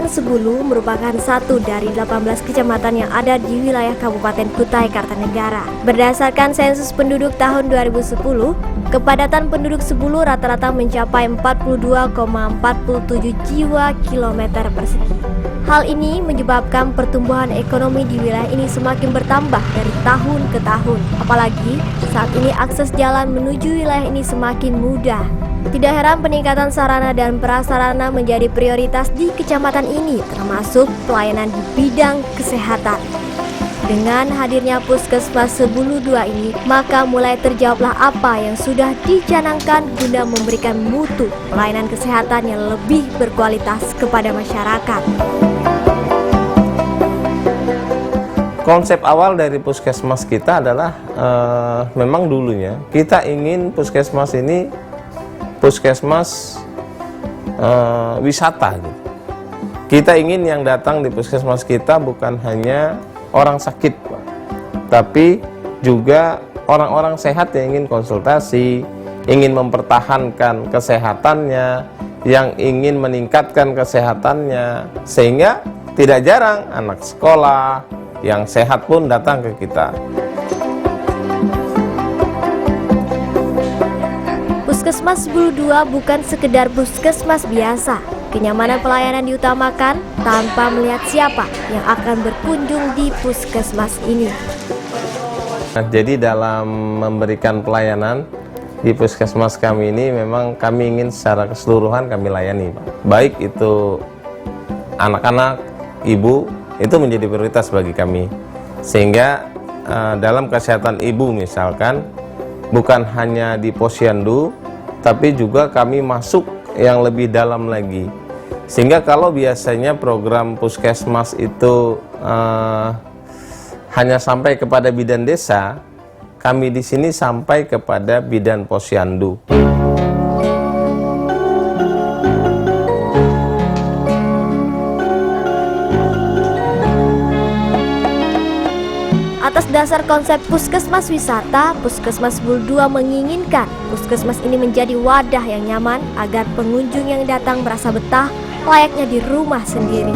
Kecamatan Sebulu merupakan satu dari 18 kecamatan yang ada di wilayah Kabupaten Kutai Kartanegara. Berdasarkan sensus penduduk tahun 2010, kepadatan penduduk Sebulu rata-rata mencapai 42,47 jiwa kilometer persegi. Hal ini menyebabkan pertumbuhan ekonomi di wilayah ini semakin bertambah dari tahun ke tahun. Apalagi saat ini akses jalan menuju wilayah ini semakin mudah. Tidak heran peningkatan sarana dan prasarana menjadi prioritas di kecamatan ini, termasuk pelayanan di bidang kesehatan. Dengan hadirnya Puskesmas Sebulu 2 ini, maka mulai terjawablah apa yang sudah dicanangkan guna memberikan mutu pelayanan kesehatan yang lebih berkualitas kepada masyarakat. Konsep awal dari puskesmas kita adalah memang dulunya kita ingin puskesmas ini puskesmas wisata gitu. Kita ingin yang datang di puskesmas kita bukan hanya orang sakit, tapi juga orang-orang sehat yang ingin konsultasi, ingin mempertahankan kesehatannya, yang ingin meningkatkan kesehatannya, sehingga tidak jarang anak sekolah yang sehat pun datang ke kita. Puskesmas Sebulu 2 bukan sekedar puskesmas biasa. Kenyamanan pelayanan diutamakan tanpa melihat siapa yang akan berkunjung di puskesmas ini. Nah, jadi dalam memberikan pelayanan di puskesmas kami ini memang kami ingin secara keseluruhan kami layani, Pak. Baik itu anak-anak, ibu, itu menjadi prioritas bagi kami. Sehingga dalam kesehatan ibu misalkan bukan hanya di posyandu, tapi juga kami masuk yang lebih dalam lagi. Sehingga kalau biasanya program puskesmas itu hanya sampai kepada bidan desa, kami di sini sampai kepada bidan posyandu. Atas dasar konsep puskesmas wisata, Puskesmas Sebulu 2 menginginkan puskesmas ini menjadi wadah yang nyaman agar pengunjung yang datang merasa betah layaknya di rumah sendiri.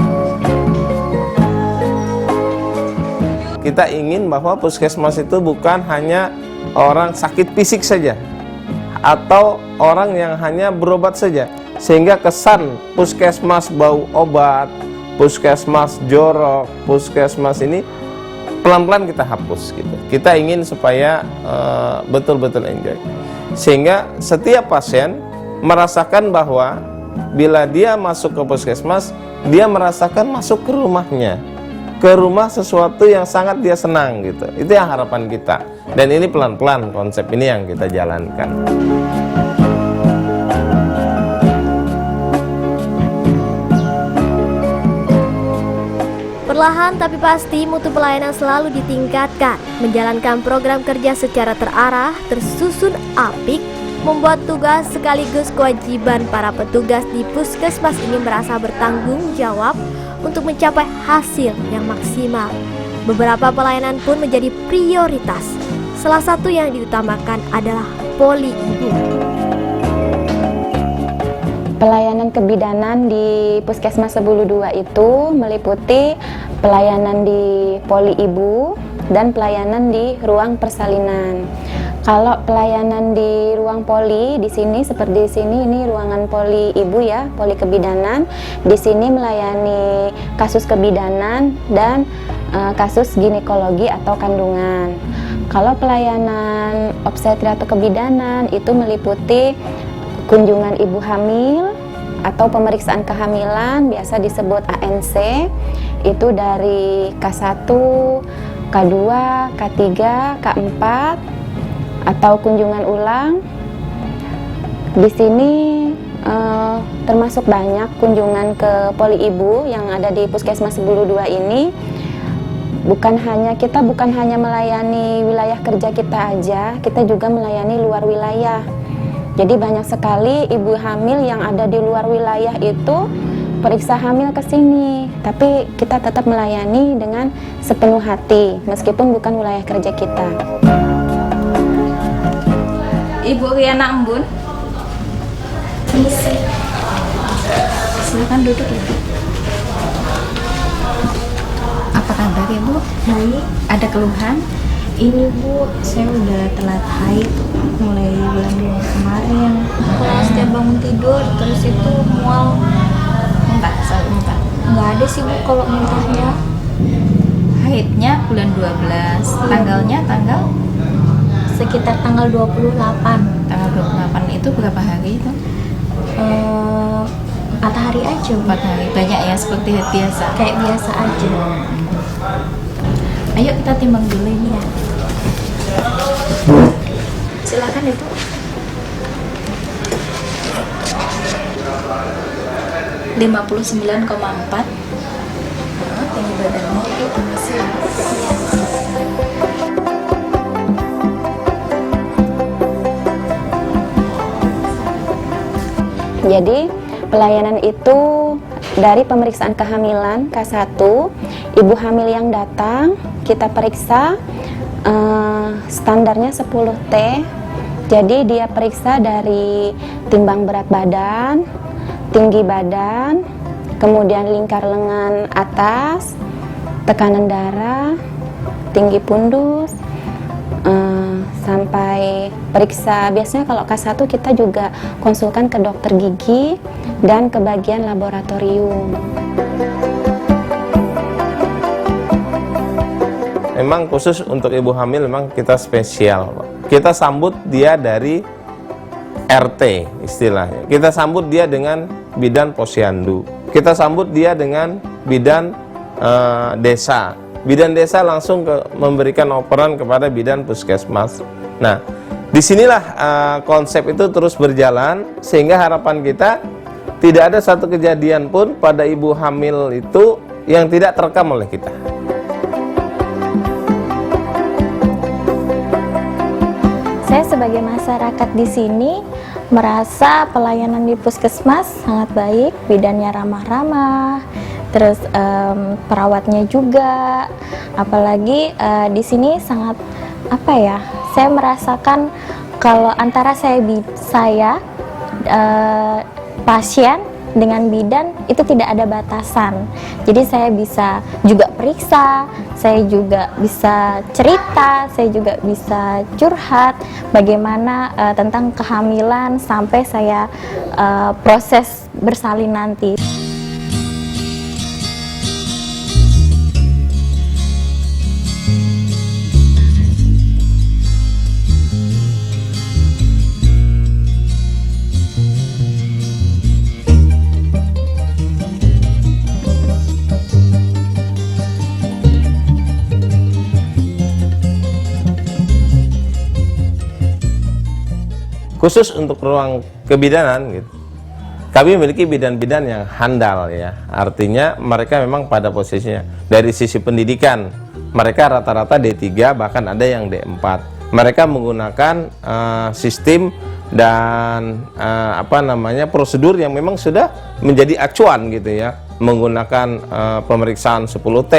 Kita ingin bahwa puskesmas itu bukan hanya orang sakit fisik saja atau orang yang hanya berobat saja, sehingga kesan puskesmas bau obat, puskesmas jorok, puskesmas ini pelan-pelan kita hapus gitu. Kita ingin supaya betul-betul enjoy, sehingga setiap pasien merasakan bahwa bila dia masuk ke puskesmas, dia merasakan masuk ke rumahnya, ke rumah sesuatu yang sangat dia senang gitu. Itu yang harapan kita, dan ini pelan-pelan konsep ini yang kita jalankan. Perlahan tapi pasti mutu pelayanan selalu ditingkatkan. Menjalankan program kerja secara terarah, tersusun apik, membuat tugas sekaligus kewajiban para petugas di puskesmas ini merasa bertanggung jawab untuk mencapai hasil yang maksimal. Beberapa pelayanan pun menjadi prioritas. Salah satu yang diutamakan adalah poli ibu. Pelayanan kebidanan di Puskesmas Sebulu 2 itu meliputi pelayanan di poli ibu dan pelayanan di ruang persalinan. Kalau pelayanan di ruang poli di sini seperti di sini, ini ruangan poli ibu ya, poli kebidanan. Di sini melayani kasus kebidanan dan kasus ginekologi atau kandungan. Kalau pelayanan obstetri atau kebidanan itu meliputi kunjungan ibu hamil atau pemeriksaan kehamilan, biasa disebut ANC, itu dari K1, K2, K3, K4, atau kunjungan ulang. Di sini termasuk banyak kunjungan ke poli ibu yang ada di Puskesmas Sebulu 2 ini. Kita bukan hanya melayani wilayah kerja kita aja, kita juga melayani luar wilayah. Jadi banyak sekali ibu hamil yang ada di luar wilayah itu periksa hamil ke sini, tapi kita tetap melayani dengan sepenuh hati meskipun bukan wilayah kerja kita. Ibu Riana Embun. Silakan duduk, Ibu. Baik. Ada keluhan? Ini Bu, saya udah telat haid mulai bulan kemarin. Kalau setiap bangun tidur terus itu mual. Muntah, selalu muntah. Nggak ada sih Bu kalau muntahnya. Haidnya bulan 12. Tanggalnya tanggal Sekitar tanggal 28. tanggal 28 itu berapa hari itu? 4 hari aja Bu. 4 hari. Banyak ya seperti biasa. Kayak biasa aja. Ayo kita timbang dulu ini ya. Silakan Ibu. (59,4). Tinggi badannya itu masih. Jadi pelayanan itu dari pemeriksaan kehamilan K1, ibu hamil yang datang kita periksa, standarnya 10T. Jadi dia periksa dari timbang berat badan, tinggi badan, kemudian lingkar lengan atas, tekanan darah, tinggi pundus, sampai periksa. Biasanya kalau K1 kita juga konsulkan ke dokter gigi dan ke bagian laboratorium. Memang khusus untuk ibu hamil memang kita spesial, Pak. Kita sambut dia dari RT istilahnya. Kita sambut dia dengan bidan posyandu. Kita sambut dia dengan bidan desa. Bidan desa langsung memberikan operan kepada bidan puskesmas. Nah, disinilah konsep itu terus berjalan sehingga harapan kita tidak ada satu kejadian pun pada ibu hamil itu yang tidak terekam oleh kita. Saya sebagai masyarakat di sini merasa pelayanan di puskesmas sangat baik, bidannya ramah-ramah, terus perawatnya juga, apalagi di sini sangat saya merasakan kalau antara saya pasien dengan bidan itu tidak ada batasan. Jadi saya bisa juga periksa, saya juga bisa cerita, saya juga bisa curhat bagaimana tentang kehamilan sampai saya proses bersalin nanti. Khusus untuk ruang kebidanan gitu, kami memiliki bidan-bidan yang handal ya. Artinya mereka memang pada posisinya dari sisi pendidikan mereka rata-rata D3, bahkan ada yang D4. Mereka menggunakan sistem dan prosedur yang memang sudah menjadi acuan gitu ya, menggunakan pemeriksaan 10T,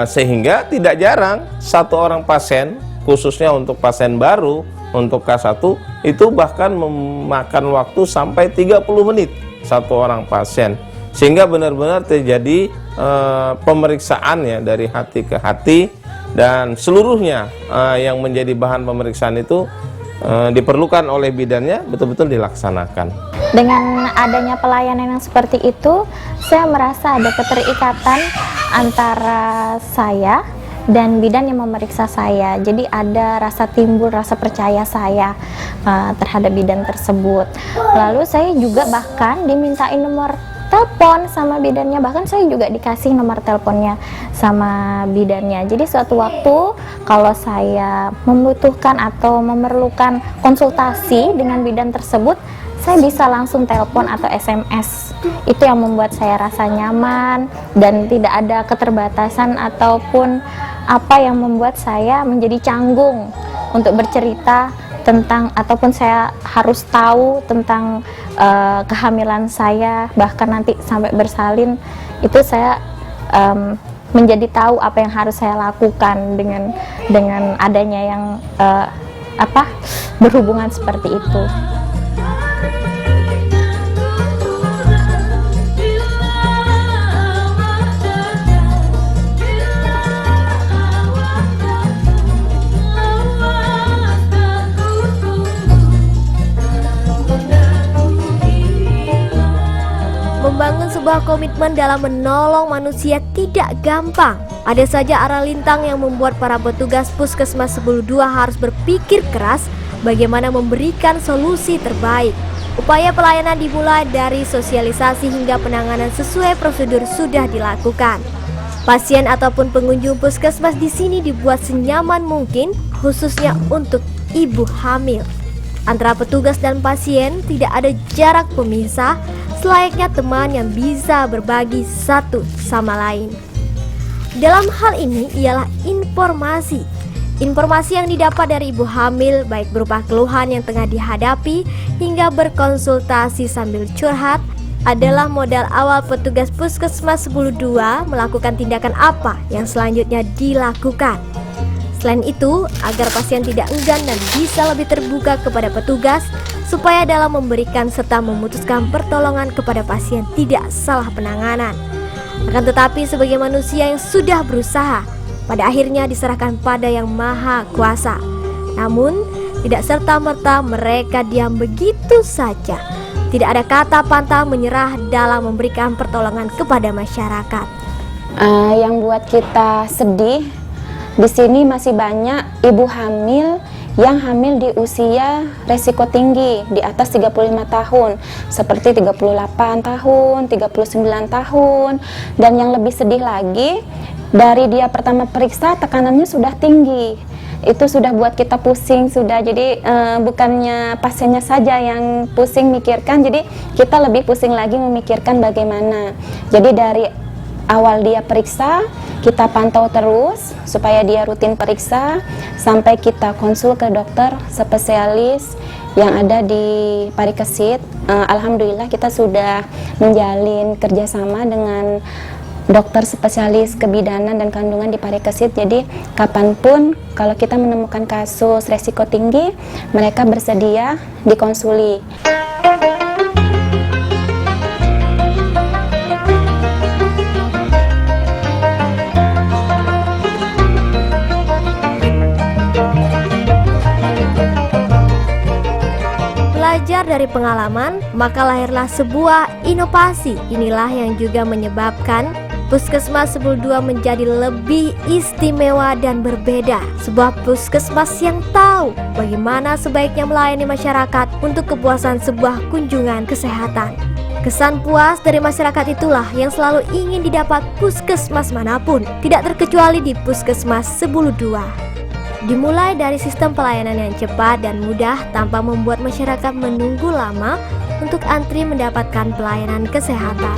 sehingga tidak jarang satu orang pasien, khususnya untuk pasien baru untuk K1 itu bahkan memakan waktu sampai 30 menit satu orang pasien, sehingga benar-benar terjadi pemeriksaan ya dari hati ke hati, dan seluruhnya yang menjadi bahan pemeriksaan itu diperlukan oleh bidannya betul-betul dilaksanakan. Dengan adanya pelayanan yang seperti itu, saya merasa ada keterikatan antara saya dan bidan yang memeriksa saya. Jadi ada timbul rasa percaya saya terhadap bidan tersebut. Lalu saya juga bahkan dimintain nomor telepon sama bidannya, bahkan saya juga dikasih nomor teleponnya sama bidannya. Jadi suatu waktu kalau saya membutuhkan atau memerlukan konsultasi dengan bidan tersebut, saya bisa langsung telepon atau SMS. Itu yang membuat saya rasa nyaman dan tidak ada keterbatasan ataupun apa yang membuat saya menjadi canggung untuk bercerita tentang, ataupun saya harus tahu tentang kehamilan saya, bahkan nanti sampai bersalin. Itu saya menjadi tahu apa yang harus saya lakukan dengan adanya yang berhubungan seperti itu. sebuah komitmen dalam menolong manusia tidak gampang. Ada saja arah lintang yang membuat para petugas Puskesmas Sebulu 2 harus berpikir keras bagaimana memberikan solusi terbaik. Upaya pelayanan dimulai dari sosialisasi hingga penanganan sesuai prosedur sudah dilakukan. Pasien ataupun pengunjung puskesmas di sini dibuat senyaman mungkin, khususnya untuk ibu hamil. Antara petugas dan pasien tidak ada jarak pemisah, selayaknya teman yang bisa berbagi satu sama lain. Dalam hal ini ialah informasi. Informasi yang didapat dari ibu hamil baik berupa keluhan yang tengah dihadapi hingga berkonsultasi sambil curhat adalah modal awal petugas Puskesmas Sebulu 2 melakukan tindakan apa yang selanjutnya dilakukan. Selain itu, agar pasien tidak enggan dan bisa lebih terbuka kepada petugas supaya dalam memberikan serta memutuskan pertolongan kepada pasien tidak salah penanganan. Akan tetapi sebagai manusia yang sudah berusaha, pada akhirnya diserahkan pada Yang Maha Kuasa. Namun, tidak serta-merta mereka diam begitu saja. Tidak ada kata pantang menyerah dalam memberikan pertolongan kepada masyarakat. Yang buat kita sedih, di sini masih banyak ibu hamil yang hamil di usia resiko tinggi di atas 35 tahun, seperti 38 tahun, 39 tahun, dan yang lebih sedih lagi, dari dia pertama periksa tekanannya sudah tinggi. Itu sudah buat kita pusing, sudah. Jadi bukannya pasiennya saja yang pusing mikirkan, jadi kita lebih pusing lagi memikirkan bagaimana. Jadi dari awal dia periksa, kita pantau terus supaya dia rutin periksa sampai kita konsul ke dokter spesialis yang ada di Parikesit. Alhamdulillah kita sudah menjalin kerjasama dengan dokter spesialis kebidanan dan kandungan di Parikesit. Jadi kapanpun kalau kita menemukan kasus resiko tinggi, mereka bersedia dikonsuli. Belajar dari pengalaman, maka lahirlah sebuah inovasi. Inilah yang juga menyebabkan Puskesmas Sebulu 2 menjadi lebih istimewa dan berbeda. Sebuah puskesmas yang tahu bagaimana sebaiknya melayani masyarakat untuk kepuasan sebuah kunjungan kesehatan. Kesan puas dari masyarakat itulah yang selalu ingin didapat puskesmas manapun, tidak terkecuali di Puskesmas Sebulu 2. Dimulai dari sistem pelayanan yang cepat dan mudah tanpa membuat masyarakat menunggu lama untuk antri mendapatkan pelayanan kesehatan.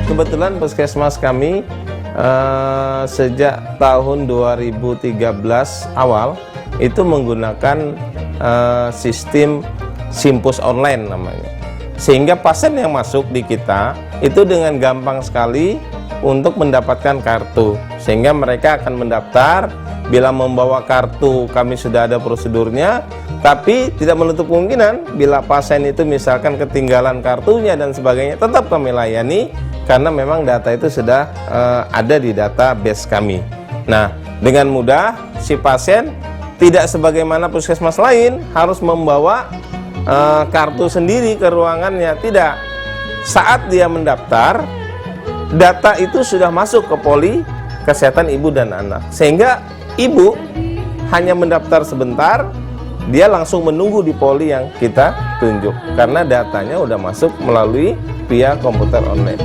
Kebetulan puskesmas kami sejak tahun 2013 awal itu menggunakan sistem Simpus online namanya. Sehingga pasien yang masuk di kita itu dengan gampang sekali untuk mendapatkan kartu. Sehingga mereka akan mendaftar, bila membawa kartu kami sudah ada prosedurnya, tapi tidak menutup kemungkinan bila pasien itu misalkan ketinggalan kartunya dan sebagainya, tetap kami layani karena memang data itu sudah ada di database kami. Nah, dengan mudah si pasien tidak sebagaimana puskesmas lain harus membawa kartu sendiri ke ruangannya. Tidak. Saat dia mendaftar, data itu sudah masuk ke poli kesehatan ibu dan anak. Sehingga ibu hanya mendaftar sebentar, dia langsung menunggu di poli yang kita tunjuk karena datanya udah masuk melalui via komputer online.